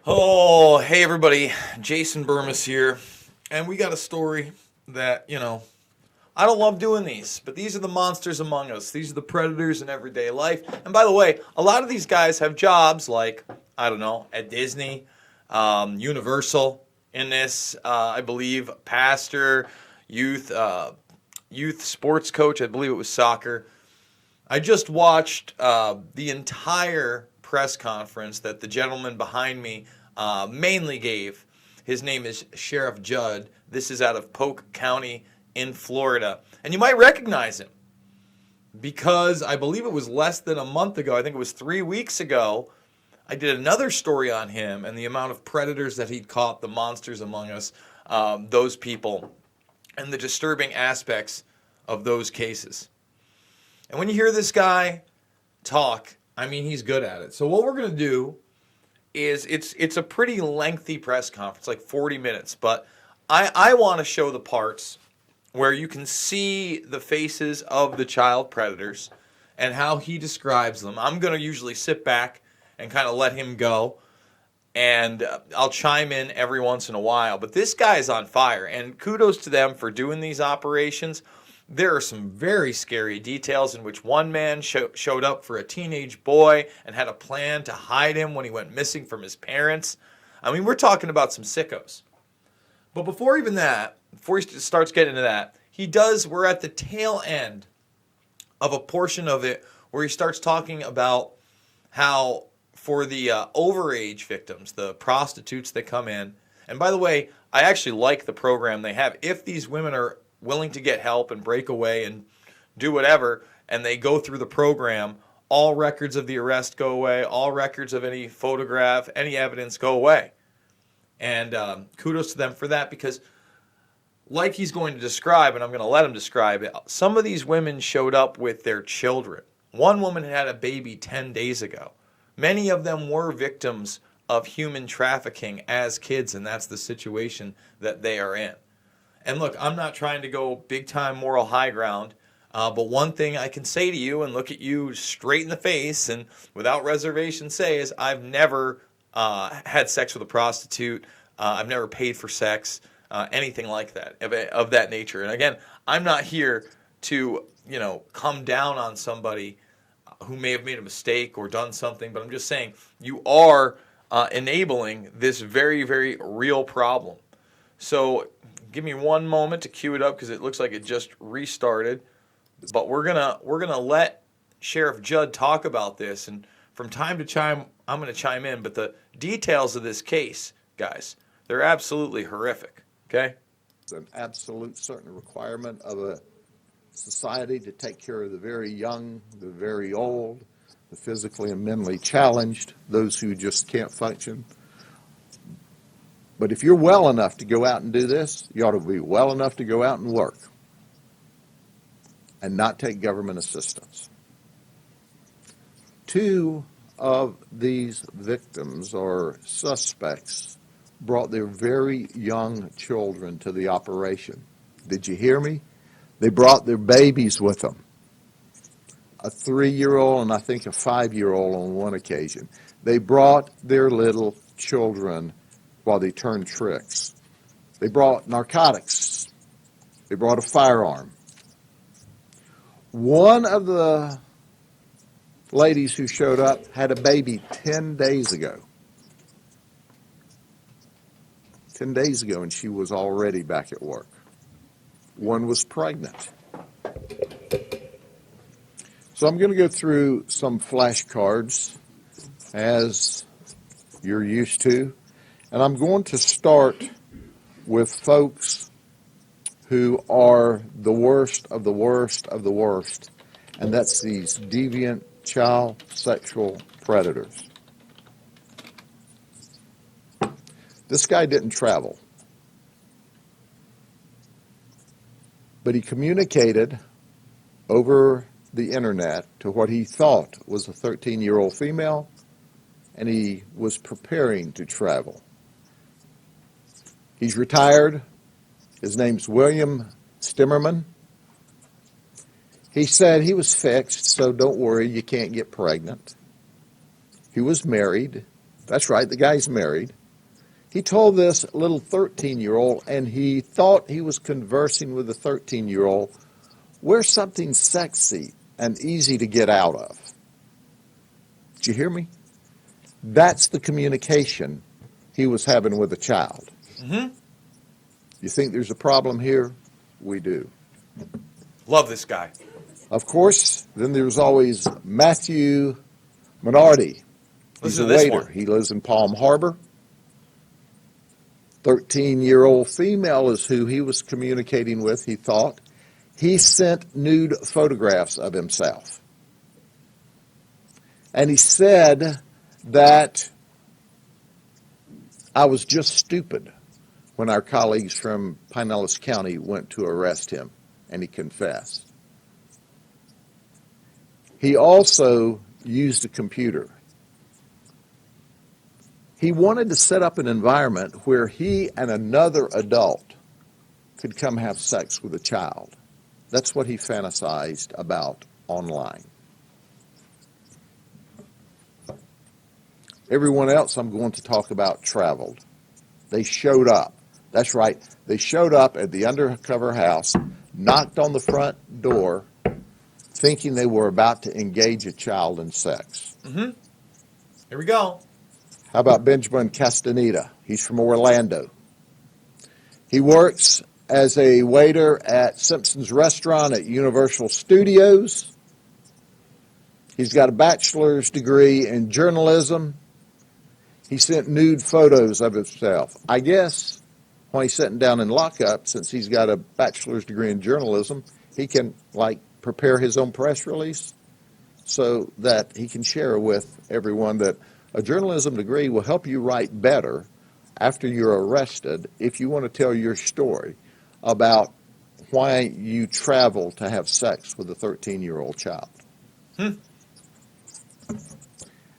Oh, hey everybody. Jason Burmis here. And we got a story that, I don't love doing these, but these are the monsters among us. These are the predators in everyday life. And by the way, a lot of these guys have jobs like, I don't know, at Disney, Universal in this, I believe, pastor, youth, youth sports coach, I believe it was soccer. I just watched the entire press conference that the gentleman behind me mainly gave. His name is Sheriff Judd. This is out of Polk County in Florida. And you might recognize him because I believe it was less than a month ago. I think it was 3 weeks ago. I did another story on him and the amount of predators that he'd caught, the monsters among us, those people, and the disturbing aspects of those cases. And when you hear this guy talk, I mean, he's good at it. So what we're going to do is it's a pretty lengthy press conference, like 40 minutes. But I want to show the parts where you can see the faces of the child predators and how he describes them. I'm going to usually sit back and kind of let him go. And I'll chime in every once in a while. But this guy is on fire. And kudos to them for doing these operations. There are some very scary details in which one man showed up for a teenage boy and had a plan to hide him when he went missing from his parents. I mean, we're talking about some sickos. But before he starts getting into that, we're at the tail end of a portion of it where he starts talking about how for the overage victims, the prostitutes that come in, and by the way, I actually like the program they have. If these women are willing to get help and break away and do whatever, and they go through the program, all records of the arrest go away, all records of any photograph, any evidence go away. And kudos to them for that, because like he's going to describe, and I'm going to let him describe it, some of these women showed up with their children. One woman had a baby 10 days ago. Many of them were victims of human trafficking as kids, and that's the situation that they are in. And look, I'm not trying to go big-time moral high ground, but one thing I can say to you and look at you straight in the face and without reservation say is I've never had sex with a prostitute. I've never paid for sex, anything like that, of that nature. And again, I'm not here to, come down on somebody who may have made a mistake or done something, but I'm just saying you are enabling this very, very real problem. So give me one moment to cue it up because it looks like it just restarted. But we're gonna let Sheriff Judd talk about this, and from time to time I'm gonna chime in. But the details of this case, guys, they're absolutely horrific. Okay. It's an absolute certain requirement of a society to take care of the very young, the very old, the physically and mentally challenged, those who just can't function. But if you're well enough to go out and do this, you ought to be well enough to go out and work and not take government assistance. Two of these victims or suspects brought their very young children to the operation. Did you hear me? They brought their babies with them. A 3-year-old and I think a 5-year-old on one occasion. They brought their little children while they turned tricks. They brought narcotics. They brought a firearm. One of the ladies who showed up had a baby 10 days ago. 10 days ago, and she was already back at work. One was pregnant. So I'm going to go through some flashcards as you're used to. And I'm going to start with folks who are the worst of the worst of the worst, and that's these deviant child sexual predators. This guy didn't travel, but he communicated over the internet to what he thought was a 13-year-old female, and he was preparing to travel. He's retired. His name's William Stimmerman. He said he was fixed, so don't worry, you can't get pregnant. He was married. That's right, the guy's married. He told this little 13-year-old, and he thought he was conversing with the 13-year-old, wear something sexy and easy to get out of. Did you hear me? That's the communication he was having with a child. Mm-hmm. You think there's a problem here? We do. Love this guy. Of course, then there's always Matthew Minardi. He's Listen a to this waiter. one. He lives in Palm Harbor. 13-year-old female is who he was communicating with, he thought. He sent nude photographs of himself. And he said that I was just stupid when our colleagues from Pinellas County went to arrest him, and he confessed. He also used a computer. He wanted to set up an environment where he and another adult could come have sex with a child. That's what he fantasized about online. Everyone else I'm going to talk about traveled. They showed up. That's right. They showed up at the undercover house, knocked on the front door, thinking they were about to engage a child in sex. Mm-hmm. Here we go. How about Benjamin Castaneda? He's from Orlando. He works as a waiter at Simpson's Restaurant at Universal Studios. He's got a bachelor's degree in journalism. He sent nude photos of himself. I guess when he's sitting down in lockup, since he's got a bachelor's degree in journalism, he can, prepare his own press release so that he can share with everyone that a journalism degree will help you write better after you're arrested if you want to tell your story about why you traveled to have sex with a 13-year-old child. And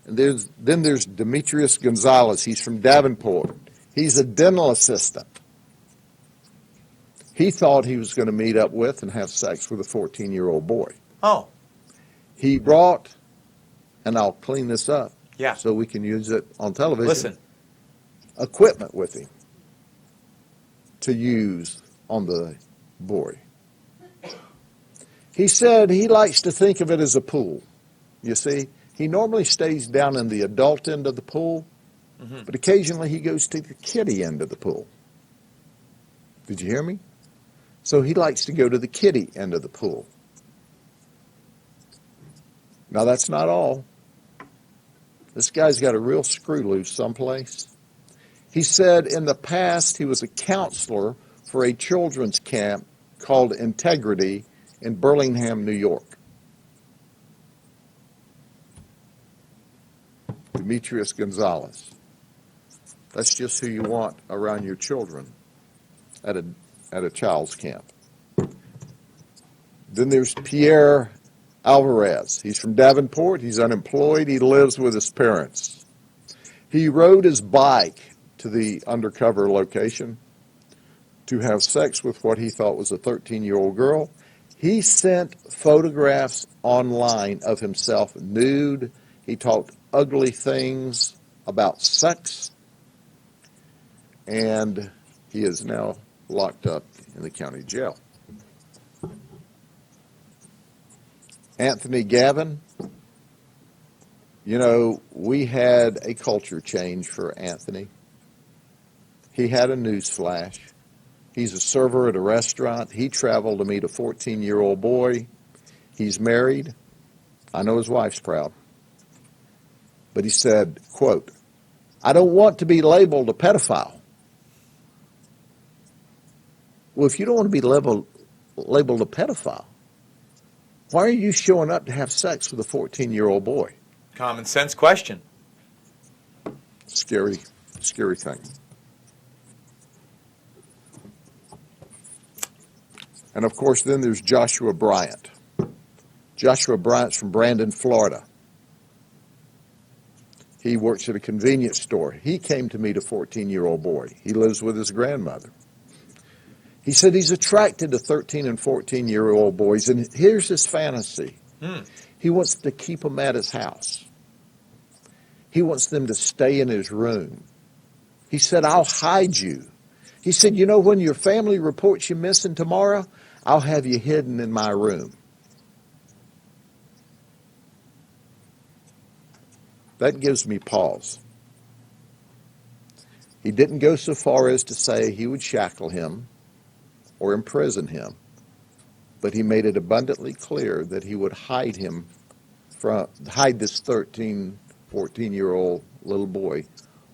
then there's Demetrius Gonzalez. He's from Davenport. He's a dental assistant. He thought he was going to meet up with and have sex with a 14-year-old boy. Oh. He brought, and I'll clean this up Yeah. so we can use it on television. Listen. Equipment with him to use on the boy. He said he likes to think of it as a pool. You see, he normally stays down in the adult end of the pool, but occasionally he goes to the kiddie end of the pool. Did you hear me? So he likes to go to the kiddie end of the pool. Now that's not all. This guy's got a real screw loose someplace. He said in the past he was a counselor for a children's camp called Integrity in Burlingame, New York. Demetrius Gonzalez. That's just who you want around your children at a child's camp. Then there's Pierre Alvarez. He's from Davenport. He's unemployed. He lives with his parents. He rode his bike to the undercover location to have sex with what he thought was a 13-year-old girl. He sent photographs online of himself nude. He talked ugly things about sex. And he is now locked up in the county jail. Anthony Gavin, we had a culture change for Anthony. He had a news flash. He's a server at a restaurant. He traveled to meet a 14-year-old boy. He's married. I know his wife's proud. But he said, quote, "I don't want to be labeled a pedophile." Well, if you don't want to be labeled a pedophile, why are you showing up to have sex with a 14-year-old boy? Common sense question. Scary, scary thing. And of course, then there's Joshua Bryant. Joshua Bryant's from Brandon, Florida. He works at a convenience store. He came to meet a 14-year-old boy. He lives with his grandmother. He said he's attracted to 13 and 14-year-old boys, and here's his fantasy. He wants to keep them at his house. He wants them to stay in his room. He said, I'll hide you. He said, you know, when your family reports you missing tomorrow, I'll have you hidden in my room. That gives me pause. He didn't go so far as to say he would shackle him or imprison him, but he made it abundantly clear that he would hide this 13, 14-year-old little boy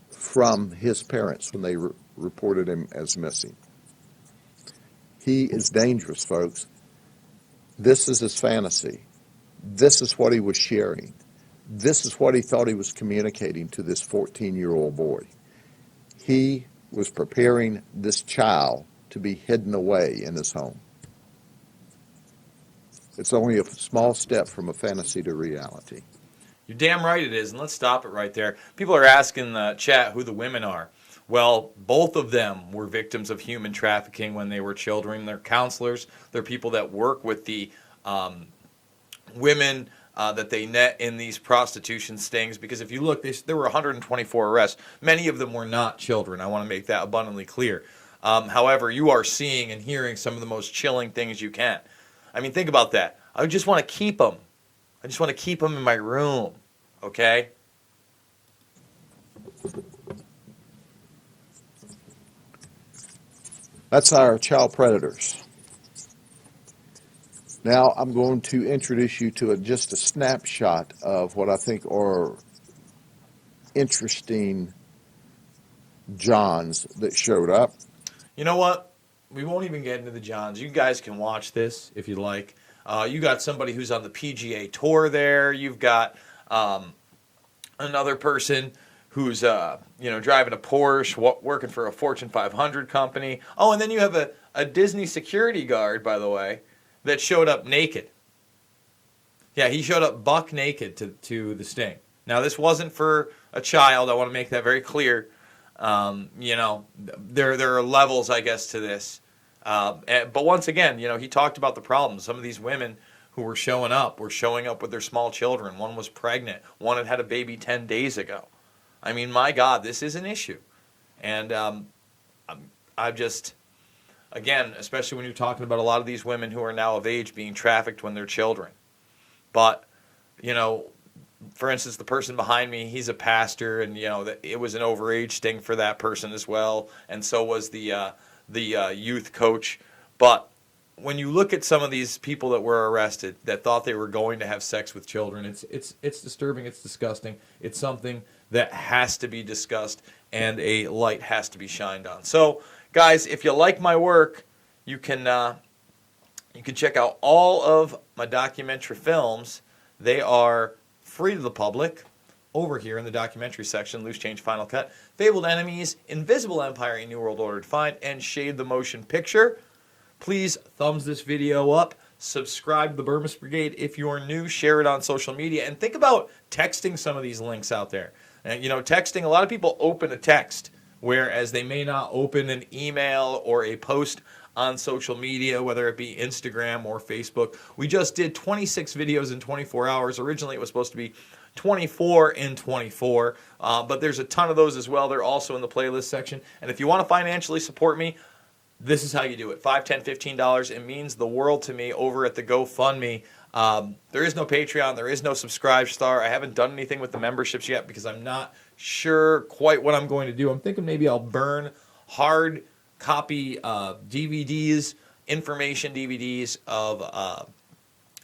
from his parents when they reported him as missing. He is dangerous, folks. This is his fantasy. This is what he was sharing. This is what he thought he was communicating to this 14-year-old boy. He was preparing this child to be hidden away in his home. It's only a small step from a fantasy to reality. You're damn right it is, and let's stop it right there. People are asking in the chat who the women are. Well, both of them were victims of human trafficking when they were children. They're counselors. They're people that work with the women that they net in these prostitution stings. Because if you look, there were 124 arrests. Many of them were not children. I want to make that abundantly clear. However, you are seeing and hearing some of the most chilling things you can. I mean, think about that. I just want to keep them. I just want to keep them in my room. Okay? That's our child predators. Now I'm going to introduce you to just a snapshot of what I think are interesting Johns that showed up. You know what? We won't even get into the Johns. You guys can watch this if you'd like. You got somebody who's on the PGA Tour there. You've got another person who's driving a Porsche, working for a Fortune 500 company. Oh, and then you have a Disney security guard, by the way, that showed up naked. Yeah, he showed up buck naked to the sting. Now, this wasn't for a child. I want to make that very clear. There are levels, I guess, to this. But once again, he talked about the problems. Some of these women who were showing up with their small children. One was pregnant. One had a baby 10 days ago. I mean, my God, this is an issue. And I just, again, especially when you're talking about a lot of these women who are now of age being trafficked when they're children. But, for instance, the person behind me, he's a pastor, and, it was an overage sting for that person as well. And so was the youth coach. But when you look at some of these people that were arrested that thought they were going to have sex with children, it's disturbing, it's disgusting. It's something that has to be discussed and a light has to be shined on. So, guys, if you like my work, you can check out all of my documentary films. They are free to the public over here in the documentary section: Loose Change, Final Cut, Fabled Enemies, Invisible Empire, A New World Order Defined, and Shade the Motion Picture. Please thumbs this video up. Subscribe to the Burmese Brigade if you're new. Share it on social media. And think about texting some of these links out there. And, texting, a lot of people open a text, whereas they may not open an email or a post on social media, whether it be Instagram or Facebook. We just did 26 videos in 24 hours. Originally, it was supposed to be 24 in 24, but there's a ton of those as well. They're also in the playlist section. And if you want to financially support me, this is how you do it. $5, $10, $15. It means the world to me over at the GoFundMe. There is no Patreon. There is no Subscribe Star. I haven't done anything with the memberships yet because I'm not sure quite what I'm going to do. I'm thinking maybe I'll burn hard copy DVDs, information DVDs of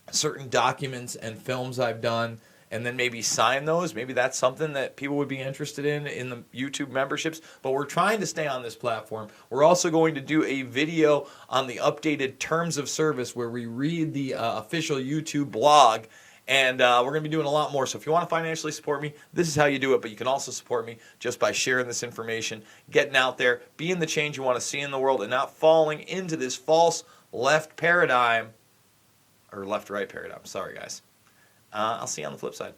certain documents and films I've done, and then maybe sign those. Maybe that's something that people would be interested in the YouTube memberships. But we're trying to stay on this platform. We're also going to do a video on the updated terms of service where we read the official YouTube blog. And we're going to be doing a lot more. So if you want to financially support me, this is how you do it. But you can also support me just by sharing this information, getting out there, being the change you want to see in the world, and not falling into this false left paradigm, or left-right paradigm. Sorry, guys. I'll see you on the flip side.